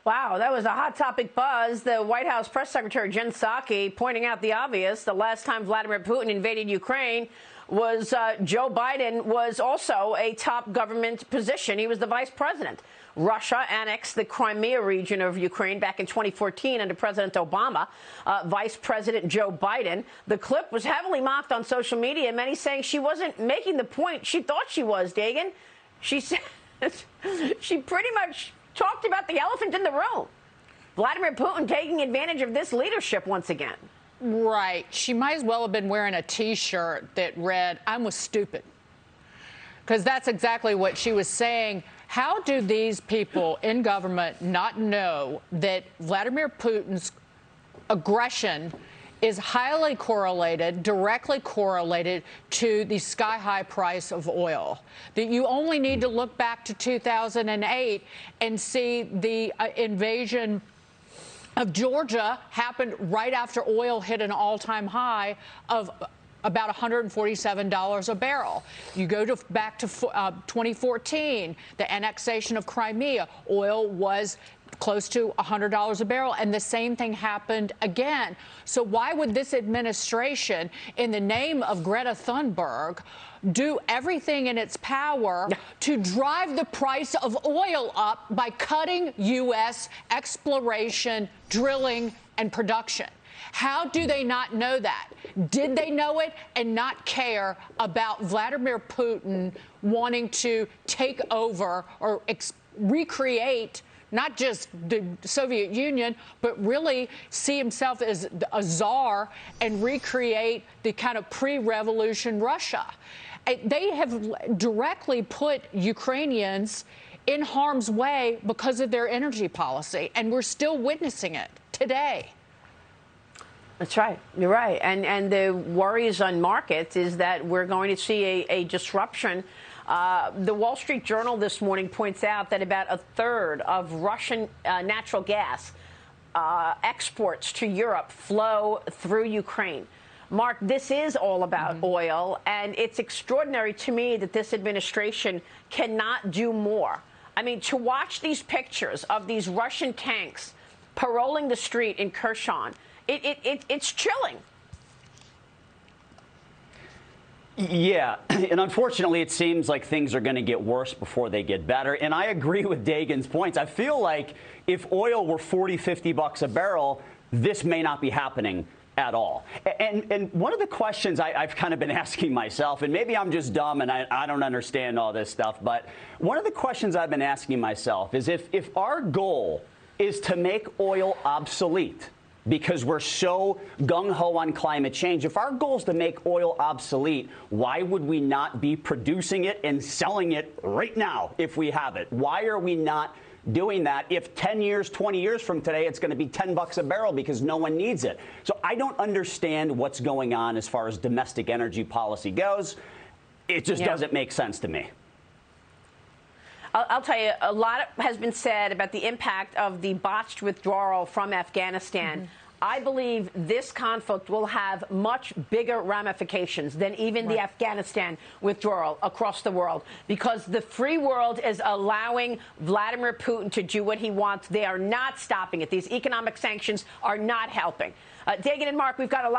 Wow, that was a hot topic buzz. The White House press secretary Jen Psaki pointing out the obvious. The last time Vladimir Putin invaded Ukraine was Joe Biden was also a top government position. He was the vice president. Russia annexed the Crimea region of Ukraine back in 2014 under President Obama. Vice President Joe Biden. The clip was heavily mocked on social media, many saying she wasn't making the point she thought she was, Dagen. She said she pretty much talked about the elephant in the room. Vladimir Putin taking advantage of this leadership once again. Right. She might as well have been wearing a T-shirt that read, "I was stupid." Because that's exactly what she was saying. How do these people in government not know that Vladimir Putin's aggression is highly correlated, directly correlated to the sky-high price of oil? That you only need to look back to 2008 and see the invasion of Georgia happened right after oil hit an all-time high of about $147 a barrel. You go back to 2014, the annexation of Crimea, oil was close to $100 a barrel, and the same thing happened again. So why would this administration, in the name of Greta Thunberg, do everything in its power to drive the price of oil up by cutting U.S. exploration, drilling, and production? How do they not know that? Did they know it and not care about Vladimir Putin wanting to take over or recreate not just the Soviet Union, but really see himself as a czar and recreate the kind of pre-revolution Russia? They have directly put Ukrainians in harm's way because of their energy policy, and we're still witnessing it today. That's right. You're right. And the worries on markets is that we're going to see a disruption. The Wall Street Journal this morning points out that about a third of Russian natural gas exports to Europe flow through Ukraine. Mark, this is all about oil, and it's extraordinary to me that this administration cannot do more. I mean, to watch these pictures of these Russian tanks paroling the street in Kherson, it's chilling. Yeah, and unfortunately, it seems like things are going to get worse before they get better. And I agree with Dagen's points. I feel like if oil were 40, 50 bucks a barrel, this may not be happening at all. And one of the questions I've kind of been asking myself, and maybe I'm just dumb and I don't understand all this stuff, but one of the questions I've been asking myself is if our goal is to make oil obsolete, because we're so gung-ho on climate change, if our goal is to make oil obsolete, why would we not be producing it and selling it right now if we have it? Why are we not doing that if 10 years, 20 years from today, it's going to be 10 bucks a barrel because no one needs it? So I don't understand what's going on as far as domestic energy policy goes. It just doesn't make sense to me. I'll tell you, a lot has been said about the impact of the botched withdrawal from Afghanistan. I believe this conflict will have much bigger ramifications than even the Afghanistan withdrawal across the world, because the free world is allowing Vladimir Putin to do what he wants. They are not stopping it. These economic sanctions are not helping. Dagen and Mark, we've got a lot.